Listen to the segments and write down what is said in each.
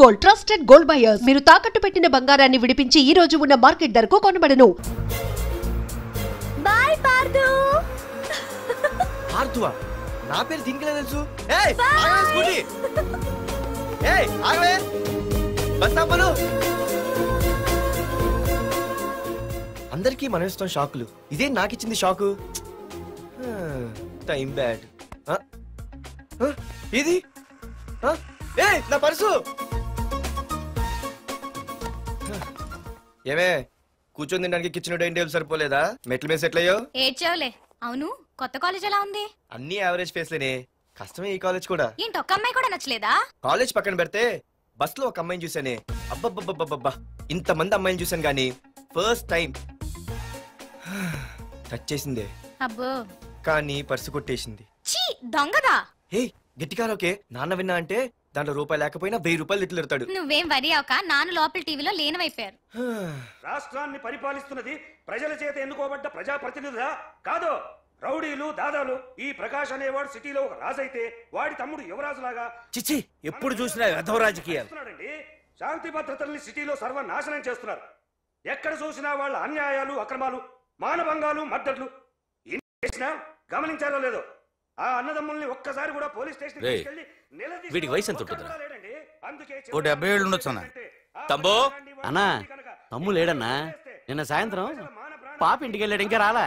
Gold, trusted gold buyers. మీరు తాకట్టు పెట్టిన బంగారాన్ని విడిపించి ఈ రోజు ఉన్న మార్కెట్ ధరకు కొనబడను. బై పార్దు. పార్దువా? నా పేరు దీనికిలా తెలుసు? ఏయ్ ఆగవే స్కూటీ. ఏయ్ ఆగవే. బస్ ఆపలు. అందరికీ మనం ఇస్తాం షాకులు. ఇదే నాకు ఇచ్చింది షాకు. Time bad. ఇది ఏయ్ నా పర్సు. ఏమే కూర్చొని తినడానికి కిచెన్ డైనింగ్ టేబుల్ సరిపోలేదా? మెట్ల మీద సెట్ అయ్యో. ఏడ్చావులే. అవును, కొత్త కాలేజ్ ఎలా ఉంది? అన్ని యావరేజ్ ఫేస్లేనే. కష్టమే ఈ కాలేజ్ కూడా. ఏంటి ఒక్క అమ్మాయి కూడా నచ్చలేదా? కాలేజ్ పక్కన పెడితే బస్ లో ఒక అమ్మాయిని చూసానే. అబ్బబ్బబ్బబ్బబ్బా, ఇంతమంది అమ్మాయిని చూసాను గానీ ఫస్ట్ టైం టచ్ చేసిందే. అబ్బో, కానీ పర్సు కొట్టేసింది. చీ దొంగదా. హే గట్టిగా ఓకే. నాన్న విన్నా అంటే దాంట్లో రూపాయి లేకపోయినా 1000 రూపాయలు తిట్లు. నువ్వేం వరి అవక, నాన్న లోపల టీవీలో లీనమైపోయారు. రాష్ట్రాన్ని పరిపాలిస్తున్నది ప్రజల చేత ఎన్నుకోబడ్డ ప్రజాప్రతినిధులా కాదు, రౌడీలు దాదాలు. ఈ ప్రకాష్ అనేవాడు సిటీలో ఒక రాజైతే వాడి తమ్ముడు యువరాజులాగా చిచ్చి ఎప్పుడు చూసినా వెధవ రాజకీయాలు. శాంతి భద్రతల్ని సిటీలో సర్వనాశనం చేస్తున్నారు. ఎక్కడ చూసినా వాళ్ళ అన్యాయాలు, అక్రమాలు, మానభంగాలు, మద్దతులు. చేసినా గమనించారో లేదో, ఆ అన్నదమ్ముల్ని ఒక్కసారి కూడా పోలీస్ స్టేషన్ వీడికి వయసు ఎంత ఉంటుందా? ఓ 70 ఏళ్ళు ఉండొచ్చు అన్న. తమ్ముడు అన్నా తమ్ము లేడన్నా. నిన్న సాయంత్రం పాప ఇంటికి వెళ్ళాడు, ఇంకా రాలా.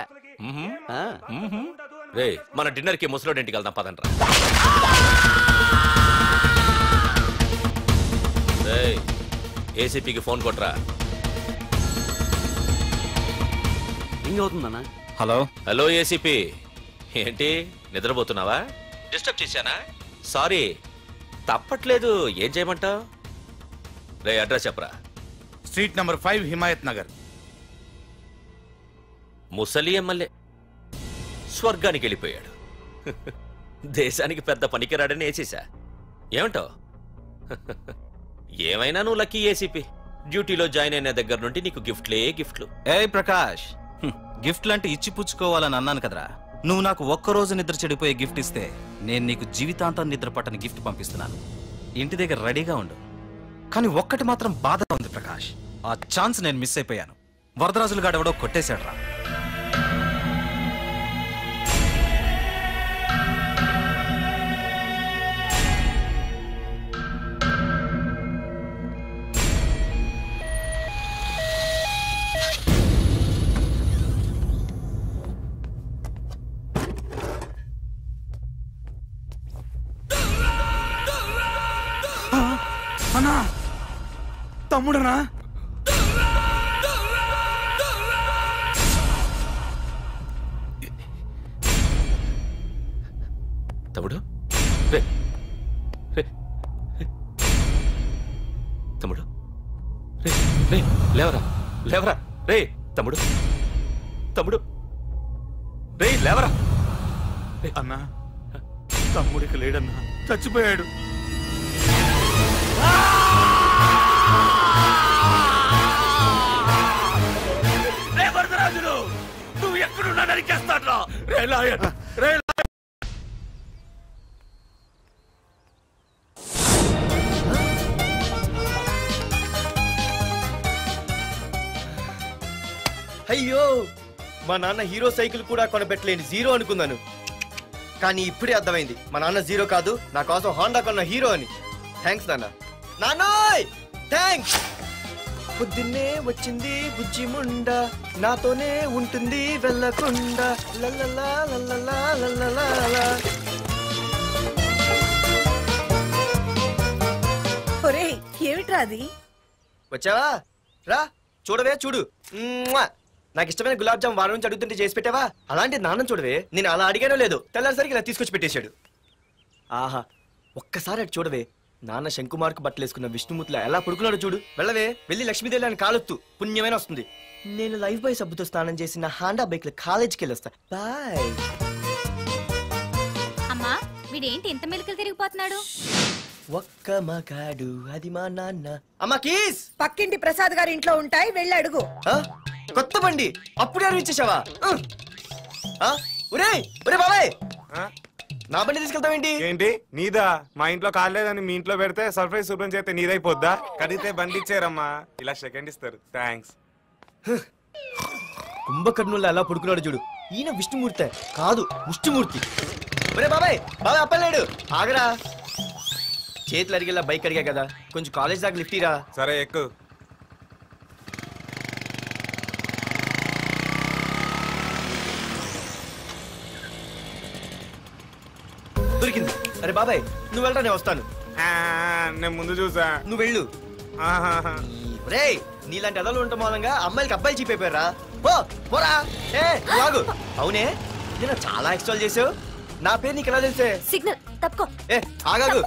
రే మన డిన్నర్ కి ముసలోడి ఇంటికి వెళ్దాం పదండ్రా. ఏసీపీకి ఫోన్ కొట్రా. ఇంకవుతుందన్నా. హలో హలో ఏసీపీ, ఏంటి నిద్రపోతున్నావా? డిస్టర్బ్ చేశానా? సారీ, తప్పట్లేదు. ఏం చేయమంటావు? రే అడ్రస్ చెప్పరా. Street number 5 Himayat Nagar. ముసలి ఎమ్మెల్యే స్వర్గానికి వెళ్ళిపోయాడు. దేశానికి పెద్ద పనికిరాడని వేసేసా. ఏమంటావు? ఏమైనా నువ్వు లక్కీ ఏసీపీ. డ్యూటీలో జాయిన్ అయిన దగ్గర నుండి నీకు గిఫ్ట్లు. ఏ ప్రకాష్, గిఫ్ట్ లాంటి ఇచ్చి పుచ్చుకోవాలని అన్నాను కదరా. నువ్వు నాకు ఒక్కరోజు నిద్ర చెడిపోయే గిఫ్ట్ ఇస్తే నేను నీకు జీవితాంతం నిద్ర పట్టని గిఫ్ట్ పంపిస్తున్నాను. ఇంటి దగ్గర రెడీగా ఉండు. కానీ ఒక్కటి మాత్రం బాధగా ఉంది ప్రకాష్, ఆ ఛాన్స్ నేను మిస్ అయిపోయాను. వరదరాజులు గాడెవడో కొట్టేశాడు రా. అన్నా తమ్ముడనా? తమ్ముడు రే రే తమ్ముడు రే రే లేవరా రే తమ్ముడు రే లేవరా. అన్నా తమ్ముడికి లేడన్నా, చచ్చిపోయాడు. రే వరదరాజులు, నువ్వు ఎక్కడున్నా నరికేస్తాడ్రా. రే లాయర్, రే అయ్యో, మా నాన్న హీరో సైకిల్ కూడా కొనబెట్టలేని జీరో అనుకున్నాను. కానీ ఇప్పుడే అర్థమైంది, మా నాన్న జీరో కాదు, నా కోసం హోండా కొన్న హీరో అని. థ్యాంక్స్ నాన్న. నాన్నోయ్ థ్యాంక్స్. పొద్దున్నే వచ్చింది బుజ్జి ముండ, నాతోనే ఉంటుంది వెళ్ళకుండా. లల్లలా లల్లలా లల్లలా. ఒరేయ్ ఏమిట్రా అది? వచ్చావా? రా చూడవే, చూడు. నాకు ఇష్టమైన గులాబ్ జామ్ వారం నుంచి అడుగుతుంటే చేసి పెట్టావా? అలాంటి నాన్న చూడవే, నేను అలా అడిగానో లేదో తెల్లారిసరికి ఇలా తీసుకొచ్చి పెట్టేశాడు. ఆహా, ఒక్కసారి అటు చూడవే. నాన్న శంకుమార్కు బట్టలేసుకున్న విష్ణుమూర్తిలా ఎలా పడుకున్నాడు చూడు. వెళ్ళవే, వెళ్ళి లక్ష్మీదేవి అని కాలొత్తు, పుణ్యమైన వస్తుంది. నేను లైఫ్ బాయ్ సబ్బుతో స్నానం చేసి నా హాండా బైక్ లో కాలేజీకి వెళ్ళొస్తా. బాయ్. అమ్మా, వీడేంటి ఇంత మెలికలు తిరిగిపోతున్నాడు? ఒక్క మగాడు అది మా నాన్న. అమ్మా కీస్ పక్కింటి ప్రసాద్ గారి ఇంట్లో ఉంటాయి, వెళ్ళి అడుగు. కొత్త బండి అప్పుడే అరువు ఇచ్చేసావా? ఒరే ఒరే బాబాయ్, నా బండి తీసుకెళ్తావేంటి? ఏంటి నీదా? మా ఇంట్లో కాలేదని మీ ఇంట్లో పెడితే సర్ప్రైజ్ శుభ్రం చేస్తే నీదైపోద్దా? కడిగితే బండి ఇచ్చారమ్మా, ఇలా సెకండ్ ఇస్తారు. థ్యాంక్స్. కుంభకర్ణుల్లో ఎలా పడుకున్నాడు చూడు. ఈయన విష్ణుమూర్తి కాదు, ముష్టిమూర్తి. ఒరే బాబాయ్, బాబాయ్ అప్పలేడు, ఆగరా. చేతులు అడిగేలా బైక్ అడిగా కదా, కొంచెం కాలేజ్ దాకా లిఫ్ట్ ఇరా. సరే ఎక్కు. దొరికింది. అరే బాబాయ్ నువ్వు వెళ్ళరా, నేను వస్తాను. నేను ముందు చూసా. నువ్వు వెళ్ళు. రే నీలాంటి అదలు ఉండటం మూలంగా అమ్మాయిలకి అబ్బాయిలు చీపైపోయారా? పోరా. ఏ ఆగు. అవునే నేను చాలా ఎక్స్ట్రాల్ చేసావు. నా పేరు నీకు ఎలా తెలిసే? సిగ్నల్ తప్పుకో. ఏ ఆగాగు.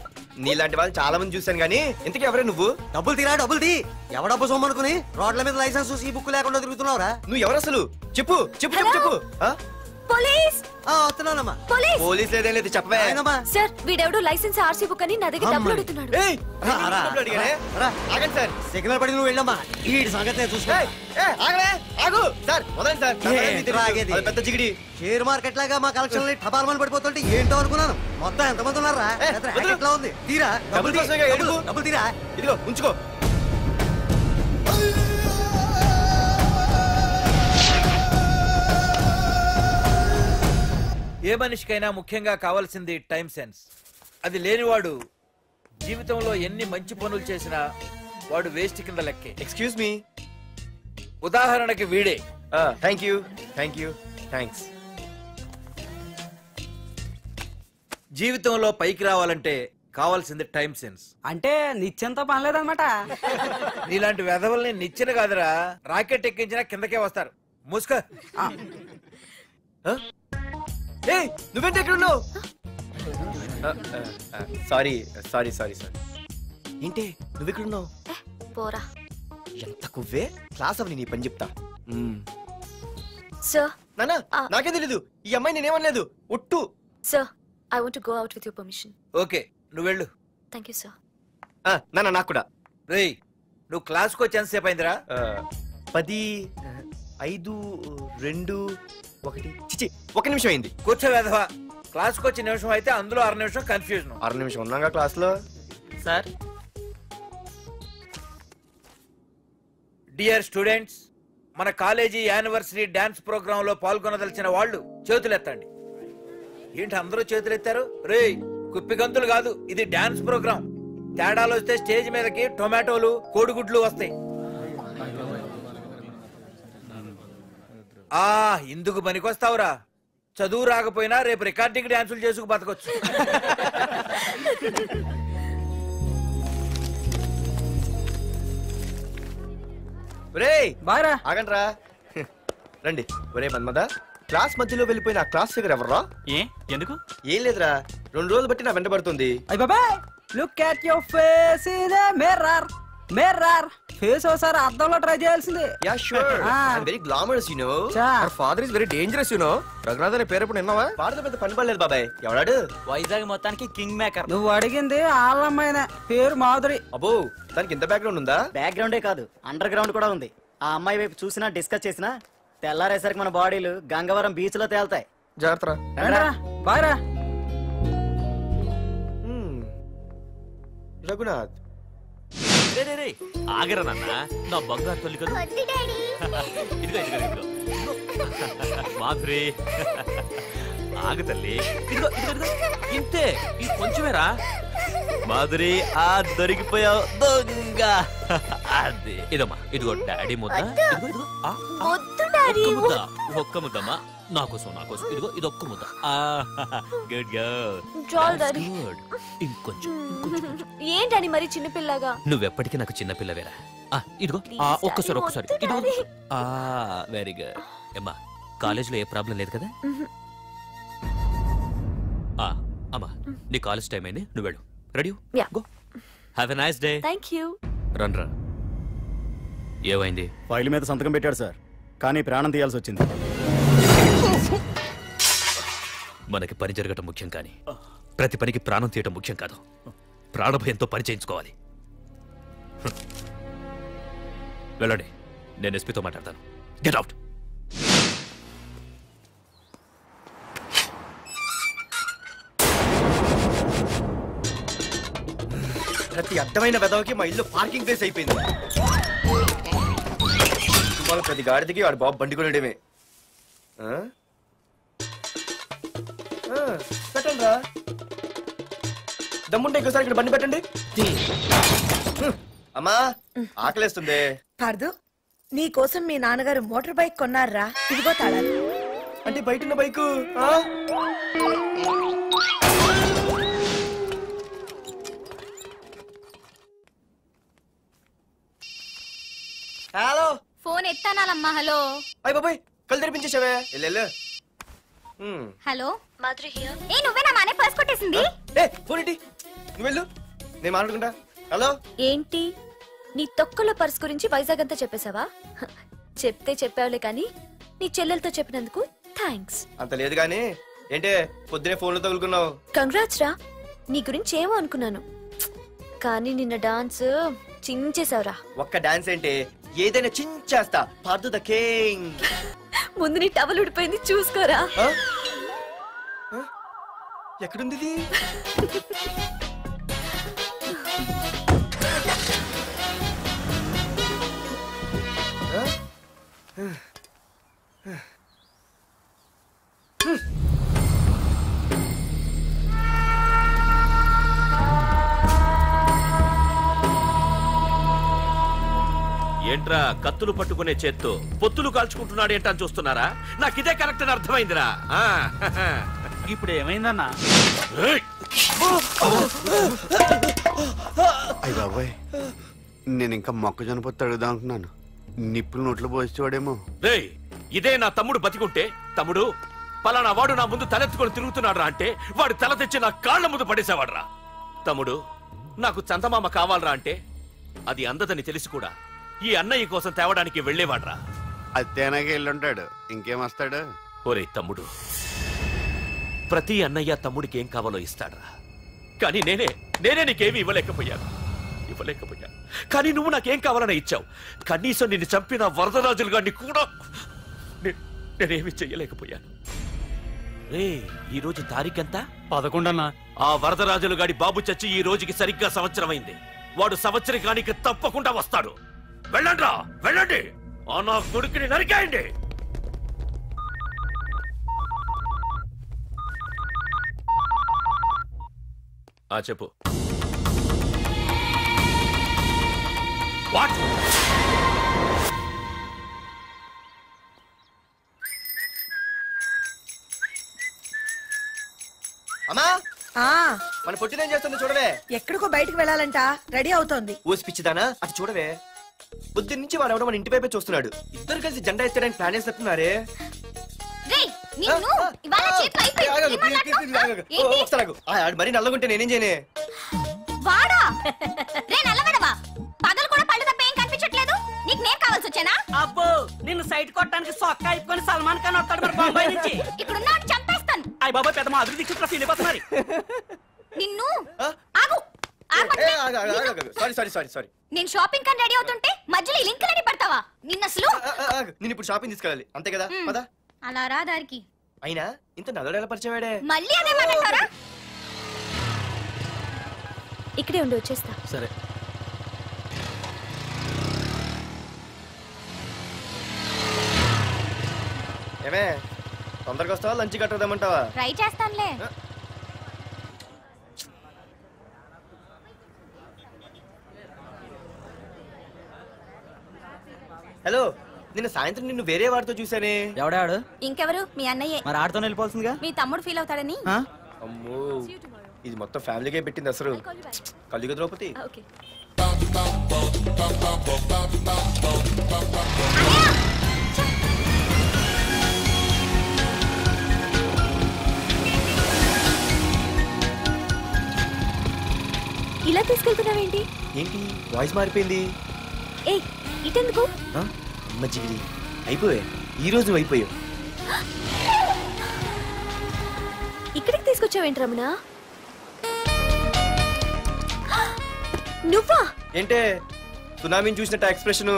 నీలాంటి వాళ్ళు చాలా మంది చూశాను గానీ ఇంతకీ ఎవరే నువ్వు? డబ్బులు తీరా, డబ్బులు తీ. ఎవడబ్బు సొమ్మనుకుని రోడ్ల మీద లైసెన్స్ ఈ బుక్ లేకుండా తిరుగుతున్నావురా? నువ్వు ఎవరు అసలు? చెప్పు చెప్పు చెప్పు చెప్పు. పోలీస్. వస్తున్నానమ్మా. పోలీస్ లేదేం లేదు, చెప్పవే. సార్ వీడెవడో లైసెన్స్ ఆర్సీ బుక్ అని నా దగ్గర డబ్బులు అడుగుతున్నాడు. ఆగండి సార్. సిగ్నల్ పడి నువ్వు వెళ్ళమ్మా. ఈ సంగతి చూసుకో. ఆగు సార్, వదండి సార్. పెద్ద జిగిడి షేర్ మార్కెట్ లాగా మా కలెక్షన్ టపాల్మని పడిపోతుంటే ఏంటో అనుకున్నాను. మొత్తం ఎంతమంది ఉన్నారా? ఎట్లా ఉంది? తీరా డబ్బులు తీరా. ఇదిగో ఉంచుకో. ఏ మనిషికైనా ముఖ్యంగా కావాల్సింది టైం సెన్స్. అది లేనివాడు జీవితంలో ఎన్ని మంచి పనులు చేసినా వాడు వేస్ట్ కింద లెక్కే. Excuse me. ఉదాహరణకి వీడే. Thank you thank you thanks. జీవితంలో పైకి రావాలంటే కావాల్సింది టైం సెన్స్. అంటే నిత్యంతో పనిలేదన్నమాట. నీలాంటి వెధవల్ని నిచ్చెన కాదురా, రాకెట్ ఎక్కించినా కిందకే వస్తారు. ముసుక. నువ్వేంటి ఎక్కడ ఉన్నావు? Sorry sorry sorry sorry. ఏంటి నువ్వు ఎక్కడ ఉన్నావు? పోరా. ఎంత కువ్వే. క్లాస్ అవని నీ పని చెప్తా. సార్ నానా నాకేం తెలీదు. ఈ అమ్మాయి నేనేమనలేదు, ఒట్టు. Sir I want to go out with your permission. Okay నువ్వు వెళ్ళు. Thank you sir. నానా నాకు కూడా. రేయ్ నువ్వు క్లాస్కి వచ్చి ఎంతసేపు అయిందిరా? 10, 5, 2, 1 చిచి 1 నిమిషం అయింది. కూర్చో వెధవా. క్లాస్కి వచ్చి నిమిషం అయితే అందులో 6 నిమిషం కన్ఫ్యూజన్. 6 నిమిషం ఉన్నాగా క్లాస్ లో. సార్. డియర్ స్టూడెంట్స్, మన కాలేజీ యానివర్సరీ డాన్స్ ప్రోగ్రామ్ లో పాల్గొనదలిచిన వాళ్ళు చేతులెత్తండి. ఏంటి అందరూ చేతులెత్తారు? రేయ్ కుప్పి గంతులు కాదు, ఇది డాన్స్ ప్రోగ్రామ్. తేడాలు వస్తే స్టేజ్ మీదకి టొమాటోలు కోడిగుడ్లు వస్తాయి. ఇందుకు పనికొస్తావురా. చదువు రాకపోయినా రేపు రికార్డింగ్ డాన్సులు చేసుకు బతకొచ్చు. ఆగండి రా. రండి. ఒరే మన్మద, క్లాస్ మధ్యలో వెళ్ళిపోయిన ఆ క్లాస్ ఫిగర్ ఎవర్రా? ఎందుకు? ఏం లేదురా, 2 రోజులు బట్టి నా వెంట పడుతుంది. అయ్ బాబాయ్, look at your face in a mirror. Mirror face ఒకసారి అద్దంలో ట్రై చేయాల్సింది. Yeah sure. I am very glamorous you know. Our father is very dangerous you know. Raghunath అనే పేరు ఎప్పుడు విన్నావా? వాడితో పెద్ద పని పడలేదు బాబాయ్. ఎవడాడు? వైజాగ్ మొత్తానికి కింగ్ మేకర్. నువ్వు అడిగింది ఆళ్ళమ్మాయిన పేరు మాధురి. అబ్బో, దానికి ఇంత బ్యాక్గ్రౌండ్ ఉందా? బ్యాక్గ్రౌండే కాదు, అండర్ గ్రౌండ్ కూడా ఉంది. ఆ అమ్మాయి వైపు చూసినా డిస్కస్ చేసినా తెల్లారేసరికి మన బాడీలు గంగవరం బీచ్ లో తేలుతాయి. జాగ్రత్త. బాయ్రా. రఘునాథ్ ఆగరా నాన్న, నా బంగారు తల్లి కదా. ఇదిగో ఇదిగో ఇదిగో మాధురి, ఆగు తల్లి. ఇదిగో ఇదిగో ఇంతే, ఇది కొంచెమేరా. మాధురి దొరికిపోయావు దొంగ. అదే ఇదమ్మా, ఇదిగో డాడీ ముద్ద. ఒక్క ముద్దమ్మా, నాకోసం నాకోసం. ఇదిగో ఇది ఒక్క ముద్ద. Good good. ఇంకొంచెం. ఏంటని మరి చిన్నపిల్లగా? నువ్వెప్పటికీ నాకు చిన్నపిల్లవేరా. ఇదిగో ఒక్కసారి ఒక్కసారి. ఇదిగో వెరీ గుడ్. అమ్మా కాలేజీలో ఏ ప్రాబ్లం లేదు కదా? అమ్మా నీ కాలేజ్ టైం అయింది, నువ్వు వెళ్ళు. Ready? Go. Have a nice day. Thank you. Run రా. ఏమైంది? ఫైల్ మీద సంతకం పెట్టాడు సార్, కానీ ప్రాణం తీయాల్సి వచ్చింది. మనకి పని జరగటం ముఖ్యం, కానీ ప్రతి పనికి ప్రాణం తీయటం ముఖ్యం కాదు. ప్రాణభయంతో పని చేయించుకోవాలి. వెళ్ళండి, నేను ఎస్పీతో మాట్లాడతాను. Get out. అడ్డమైన వెదవకి మా ఇల్లు పార్కింగ్ ప్లేస్ అయిపోయింది. వాళ్ళ ప్రతి గాడిదకి వాడు బాబు బండి కొనడమే. పెట్టండి రా, దమ్ముంటే ఇంకోసారి ఇక్కడ బండి పెట్టండి. అమ్మా ఆకలేస్తుంది. పార్దు, నీ కోసం మీ నాన్నగారు మోటార్ బైక్ కొన్నారా? ఇదిగో తాళాలు. అంటే బయట ఉన్న బైకు. హలో, ఫోన్ ఎత్తానాలమ్మా. హలో. అయ్య బాబాయ్, కళ్ళు తెరిపించేసావే. Hello Madhuri here. ఏ నువ్వేనా మానే పర్స్ కొట్టేసింది? ఏ ఫోన్ ఏంటి, నువ్వు వెళ్ళు, నేను మాట్లాడుకుంటా. హలో ఏంటి, నీ తొక్కల పర్స్ గురించి వైజాగ్ అంతా చెప్పేశావా? చెప్తే చెప్పావులే కానీ నీ చెల్లెలతో చెప్పినందుకు థ్యాంక్స్. అంత లేదు గానీ ఏంటే పొద్దునే ఫోన్లో తగులుకున్నావు? కంగ్రాట్స్ రా, నీ గురించి ఏమో అనుకున్నాను కానీ నిన్న డాన్స్ చించేసావురా. ఒక్క డాన్స్ ఏంటి, ఏదైనా చించేస్తా. Pardhu the king. ముందు నీ టవల్ ఉడిపోయింది చూసుకోరా. ఎక్కడుంది ఇది? ఏంట్రా కత్తులు పట్టుకునే చేత్తో పొత్తులు కాల్చుకుంటున్నాడు ఏంటని చూస్తున్నారా? నాకు ఇదే కరెక్ట్ అని అర్థమైందిరా. ఇప్పుడు ఏమైందన్నా? అయ్య బాబాయ్, నేను ఇంకా మొక్కజొన్న పొత్తు అడుగుదాం అనుకున్నాను. నిప్పులు నోట్లో పోసేవాడేమో. రేయ్, ఇదే నా తమ్ముడు బతికుంటే, తమ్ముడు పలానా వాడు నా ముందు తలెత్తుకొని తిరుగుతున్నాడు రా అంటే వాడు తల తెచ్చి నా కాళ్ల ముందు పడేసేవాడ్రా. తమ్ముడు నాకు చందమామ కావాలరా అంటే అది అందదని తెలిసి కూడా ఈ అన్నయ్య కోసం తేవడానికి వెళ్లేవాడ్రా. అది తేనాగా వెళ్ళుంటాడు, ఇంకేం వస్తాడు? ఒరే తమ్ముడు, ప్రతి అన్నయ్య తమ్ముడికి ఏం కావాలో ఇస్తాడ్రా. కానీ నేనే నీకేమీ ఇవ్వలేకపోయాను. కానీ నువ్వు నాకేం కావాలని ఇచ్చావు. కనీసం నిన్ను చంపిన వరదరాజులు గారిని కూడా నేనేమి చెయ్యలేకపోయాను. రే, ఈ రోజు తారీఖెంత? 11 అన్నా. ఆ వరదరాజులు గాడి బాబు చచ్చి ఈ రోజుకి సరిగ్గా సంవత్సరమైంది. వాడు సంవత్సరానికి తప్పకుండా వస్తాడు. వెళ్ళండ్రా, వెళ్ళండి. ఆ నా కొడుకుని నరికేయండి. చెప్పు. వాట్? అమ్మా, మన పొట్టిదేం చేస్తుంది చూడవే. ఎక్కడికో బయటకు వెళ్ళాలంట, రెడీ అవుతోంది. ఊసి పిచ్చిదానా, అది చూడవే. పొద్దున్న నుంచి వాడు ఎవడో మన ఇంటి వైపే చూస్తున్నాడు. ఇద్దరు కలిసి జెండా ఎత్తడానికి ప్లాన్ చేస్తున్నారే. మరి నల్లగుంటే నేనేం చేయనే? వాడా? రే నల్లవడవా, పగలు కూడా పళ్ళు తప్ప ఏం కనిపించట్లేదు. నీకు నేను కావాల్సి వచ్చానా? అబ్బో, నిన్ను సైట్ కొట్టడానికి సొక్క అయిపోయి సల్మాన్ ఖాన్ వస్తాడు మరి బొంబాయి నుంచి. ఇక్కడ ఉన్నాడు చంపేస్తాను. అయ్య బాబా, పెద్ద మా అభివృద్ధి క్షేత్ర ఫీల్ అయిపోతున్నారు. నిన్ను ఆగు. సారీ. నేను షాపింగ్ కని రెడీ అవుతుంటే మధ్యలో ఈ లింకులని పడతావా? నిన్న అసలు నేను ఇప్పుడు షాపింగ్ తీసుకెళ్ళాలి, అంతే కదా? పద. అలా రా దారికి. అయినా ఇంత నల్లడు ఎలా పరిచయవాడే? మళ్ళీ అదే మాట్లాడతారా? ఇక్కడే ఉండి వచ్చేస్తా. సరే. ఏమే, తొందరగా వస్తావా? లంచ్ కట్టదామంటావా? ట్రై చేస్తానులే. హలో, నిన్న సాయంత్రం నిన్ను వేరే వాడితో చూసానే. ఎవడాడు? ఇంకెవరు? మీ అన్నయ్యే. మరి ఆడుతో వెళ్ళిపోతుందిగా. మీ తమ్ముడు ఫీల్ అవుతాడని. అమ్మో, ఇది మొత్తం ఫ్యామిలీకే పెట్టింది అసలు. కలియుగ ద్రౌపది. ఇలా తీసుకెళ్తున్నావేంటి? ఏంటి వాయిస్ మారిపోయింది? ఏ ఇటెందుకు? అమ్మ జిగిరి, అయిపోయా. ఈ రోజు అయిపోయావు. ఇక్కడికి తీసుకొచ్చావేంటి రమణ? నువ్వా? ఏంటే సునామీని చూసినట్టు ఎక్స్ప్రెషన్.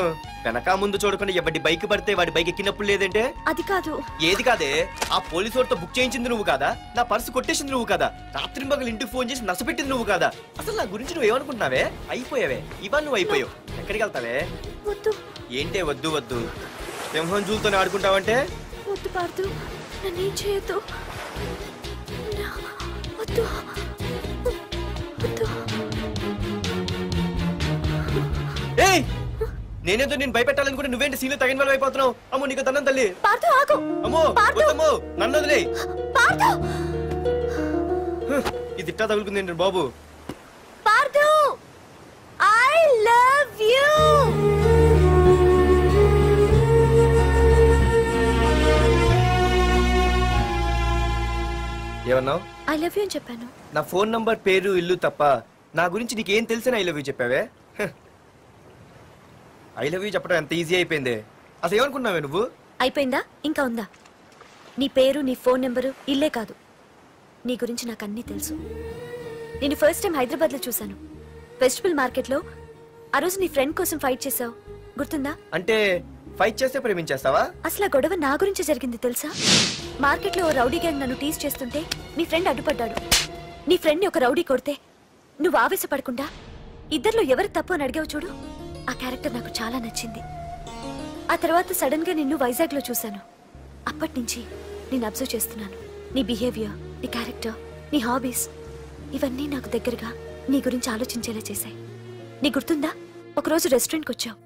వెనక ముందు చూడకుండా ఎవడి బైక్ పడితే వాడి బైక్ ఎక్కినప్పుడు లేదంటే అది కాదు. ఏది కాదే? ఆ పోలీసు వాడితో బుక్ చేయించింది నువ్వు కాదా? నా పర్సు కొట్టేసింది నువ్వు కాదా? రాత్రి మగలు ఇంటికి ఫోన్ చేసి నసపెట్టింది నువ్వు కాదా? అసలు నా గురించి నువ్వు ఏమనుకుంటున్నావే? అయిపోయావే, ఇవాళ నువ్వు అయిపోయావు. ఎక్కడికి వెళ్తావే? ఏంటే వద్దు వద్దు, సింహం జూలతోనే ఆడుకుంటావంటే? వద్దు పార్దు, నన్నేం చేయొద్దు. వద్దు వద్దు. ఏయ్, నేనేదో నేను భయపెట్టాలనుకుంటే నువ్వేంటి సీన్లో తగిన వాళ్ళు అయిపోతున్నావు? అమ్మో నీకు దండం తల్లి. అమ్మో వద్దమ్మో, నన్ను వదిలే. ఇది ఇట్టా తగులుకుంది ఏంటి బాబు? Pardhu, I love you. ఏమన్నావు? ఐ లవ్ యూ అని చెప్పాను. నా ఫోన్ నంబర్, పేరు, ఇల్లు తప్ప నా గురించి నీకేం తెలిసిన ఐ లవ్ యూ చెప్పావే? ఐ లవ్ యూ చెప్పడం ఎంత ఈజీ అయిపోయింది. అసలు ఏమనుకున్నావే నువ్వు? అయిపోయిందా? ఇంకా ఉందా? నీ పేరు, నీ ఫోన్ నెంబరు, ఇల్లే కాదు, నీ గురించి నాకు అన్నీ తెలుసు. నేను ఫస్ట్ టైం హైదరాబాద్ లో చూశాను, వెజిటబుల్ మార్కెట్ లో. ఆ రోజు నీ ఫ్రెండ్ కోసం ఫైట్ చేసావు, గుర్తుందా? అంటే ఫైట్ చేస్తే ప్రేమించేస్తావా? అసలు ఆ గొడవ నా గురించి జరిగింది తెలుసా? మార్కెట్ లో ఓ రౌడీ గ్యాంగ్ నన్ను టీజ్ చేస్తుంటే నీ ఫ్రెండ్ అడ్డుపడ్డాడు. నీ ఫ్రెండ్ ని ఒక రౌడీ కొడితే నువ్వు ఆవేశపడకుండా ఇద్దరిలో ఎవరు తప్పు అని అడిగావు చూడు, ఆ క్యారెక్టర్ నాకు చాలా నచ్చింది. ఆ తర్వాత సడన్ గా నిన్ను వైజాగ్ లో చూశాను. అప్పటి నుంచి నేను అబ్జర్వ్ చేస్తున్నాను. నీ బిహేవియర్, నీ క్యారెక్టర్, నీ హాబీస్, ఇవన్నీ నాకు దగ్గరగా నీ గురించి ఆలోచించేలా చేశాయి. నీ గుర్తుందా, ఒకరోజు రెస్టారెంట్కి వచ్చావు.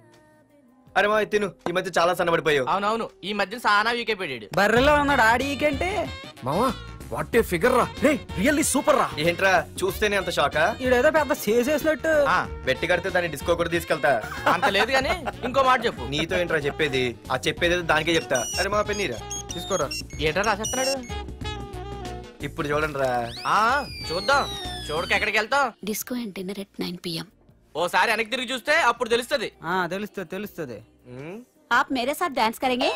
అరే మా తిను, ఈ మధ్య చాలా సన్నబడిపోయావు. అవునవును, ఈ మధ్య సానా వీకే పెట్టాడు. బర్రెలో ఉన్నాడు ఆడీకంటే. మావా వాట్ ఏ ఫిగర్ రా, రే రియల్లీ సూపర్ రా. ఏంట్రా చూస్తేనే అంత షాకా? ఈడేదో పెద్ద చేసేసినట్టు. బెట్టి కడితే దాన్ని డిస్కో కూడా తీసుకెళ్తా. అంత లేదు గానీ ఇంకో మాట చెప్పు. నీతో ఏంట్రా చెప్పేది? ఆ చెప్పేది దానికే చెప్తా. అరే మా పెన్నీరా తీసుకోరా. ఏంట్రా రాసేస్తున్నాడు? ఇప్పుడు చూడండి రా. చూద్దాం, చూడక ఎక్కడికి వెళ్తాం? Disco and dinner at 9 PM. ఓసారి వెనక్కి తిరిగి చూస్తే అప్పుడు తెలుస్తుంది. తెలుస్తుంది తెలుస్తుంది. आप मेरे साथ डांस करेंगे?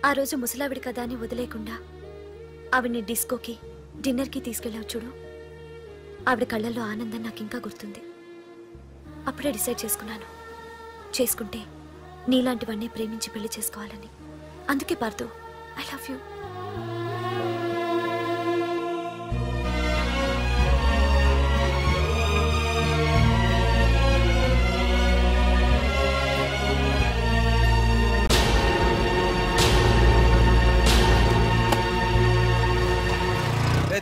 ఆ రోజు ముసలావిడి కదా అని వదిలేకుండా ఆవిడ్ని డిస్కోకి, డిన్నర్కి తీసుకెళ్ళావు చూడు, ఆవిడ కళ్ళల్లో ఆనందం నాకు ఇంకా గుర్తుంది. అప్పుడే డిసైడ్ చేసుకున్నాను, చేసుకుంటే నీలాంటివన్నీ ప్రేమించి పెళ్లి చేసుకోవాలని. అందుకే పార్దు, ఐ లవ్ యూ.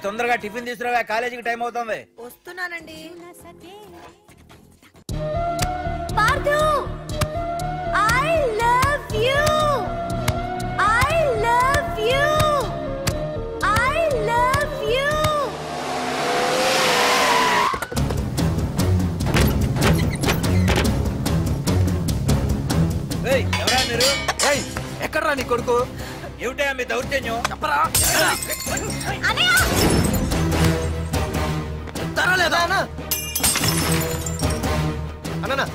తొందరగా టిఫిన్ తీసుకురావా, కాలేజీకి టైం అవుతుంది. వస్తున్నానండి. Pardhu, I love you. I love you. I love you. ఎవరా మీరు? ఎక్కడ్రా నీ కొడుకు? ఏమిటా మీ దౌర్జన్యం? చెప్పరా.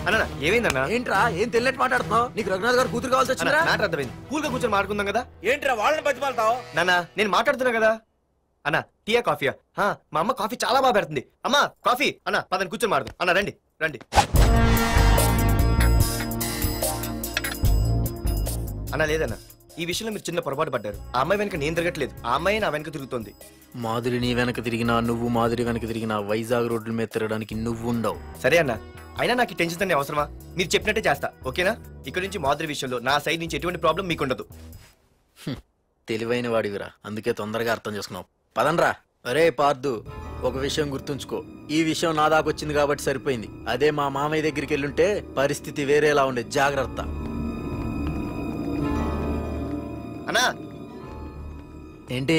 అన్న ఏమైందన్నా? ఏంట్రా ఏం తెలియట్ మాట్లాడుతున్నావు? నీకు రఘునాథ్ గారు కూతురు కావాల్సి వచ్చిందా? మ్యాటర్ అర్థమైంది. కూల్ గా కూర్చొని మాట్లాడుకుందాం కదా. ఏంట్రా వాళ్ళని బతిమాలతావు? నాన్న నేను మాట్లాడుతున్నా కదా. అన్న టీయా కాఫీయా? మా అమ్మ కాఫీ చాలా బాగా పెడుతుంది. అమ్మా కాఫీ. అన్న పదని కూర్చొని మాట్లాడు. అన్న రండి రండి. అన్న లేదన్న, ఈ విషయంలో మీరు చిన్న పొరపాటు పడ్డారు. ఆ అమ్మాయి వెనక నేను తిరగట్లేదు, ఆ అమ్మాయి నా వెనక తిరుగుతుంది. మాధురి నీ వెనక తిరిగినా, నువ్వు మాధురి వెనక తిరిగినా వైజాగ్ రోడ్ల మీద తిరగడానికి నువ్వు ఉండవు. సరే అన్న, అయినా నాకు టెన్షన్ అనే అవసరమా? మీరు చెప్పినట్టే చేస్తా, ఓకేనా? ఇక్కడ నుంచి మాధురి విషయంలో నా సైడ్ నుంచి ఎటువంటి ప్రాబ్లం మీకు ఉండదు. తెలివైన వాడివిరా, అందుకే తొందరగా అర్థం చేసుకున్నావు. పదండ్రా. అరే పార్దు, ఒక విషయం గుర్తుంచుకో, ఈ విషయం నా దాకొచ్చింది కాబట్టి సరిపోయింది. అదే మా మామయ్య దగ్గరికి వెళ్ళుంటే పరిస్థితి వేరేలా ఉండేది. జాగ్రత్త. అన్నా ఏంటి?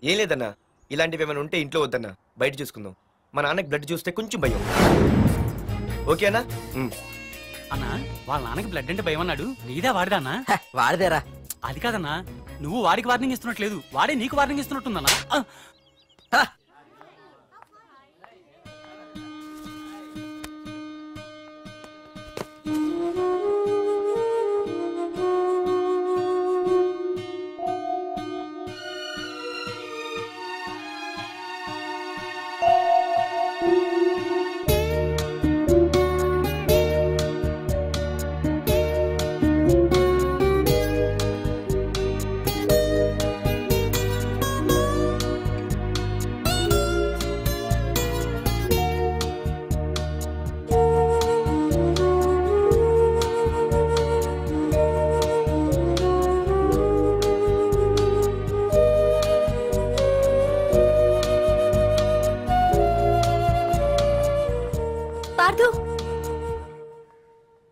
ఏం లేదన్నా, ఇలాంటివి ఏమైనా ఉంటే ఇంట్లో వద్దన్నా, బయట చూసుకుందాం. మా నాన్నకి బ్లడ్ చూస్తే కొంచెం భయం. ఓకేనా? అన్నా వాళ్ళ నాన్నకి బ్లడ్ అంటే భయం అన్నాడు, నీదే వాడిదా అన్నా? వాడిదేరా. అది కాదన్నా, నువ్వు వాడికి వార్నింగ్ ఇస్తున్నట్లేదు, వాడే నీకు వార్నింగ్ ఇస్తున్నట్టుందన్నా.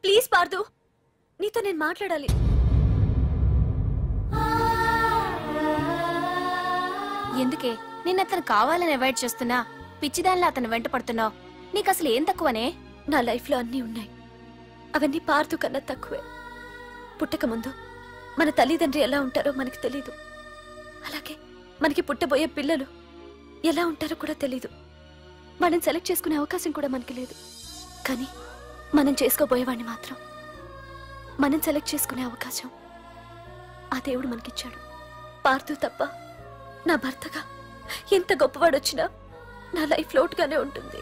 ప్లీజ్ పార్దు, నీతో నేను మాట్లాడాలి. ఎందుకే నిన్న అతను కావాలని అవాయిడ్ చేస్తున్నా, పిచ్చిదానిలో అతను వెంట పడుతున్నావు? నీకు అసలు ఏం తక్కువనే? నా లైఫ్ లో అన్నీ ఉన్నాయి, అవన్నీ పార్దు కన్నా తక్కువే. పుట్టక ముందు మన తల్లిదండ్రి ఎలా ఉంటారో మనకి తెలీదు, అలాగే మనకి పుట్టబోయే పిల్లలు ఎలా ఉంటారో కూడా తెలీదు. మనం సెలెక్ట్ చేసుకునే అవకాశం కూడా మనకి లేదు. కానీ మనం చేసుకోబోయేవాడిని మాత్రం మనం సెలెక్ట్ చేసుకునే అవకాశం ఆ దేవుడు మనకిచ్చాడు. పార్దు తప్ప నా భర్తగా ఎంత గొప్పవాడు వచ్చినా నా లైఫ్ లోటుగానే ఉంటుంది.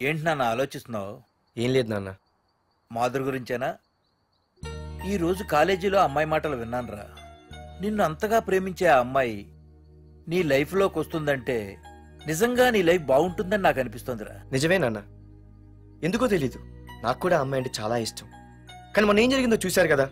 ఏంటి నాన్న ఆలోచిస్తున్నావు? ఏం లేదు నాన్న. మాధురి గురించేనా? ఈరోజు కాలేజీలో అమ్మాయి మాటలు విన్నానురా. నిన్ను అంతగా ప్రేమించే ఆ అమ్మాయి నీ లైఫ్లోకి వస్తుందంటే నిజంగా నీ లైఫ్ బాగుంటుందని నాకు అనిపిస్తోందిరా. నిజమే నాన్న, ఎందుకో తెలీదు, నాకు కూడా అమ్మాయి అంటే చాలా ఇష్టం. కానీ మొన్న ఏం జరిగిందో చూశారు కదా.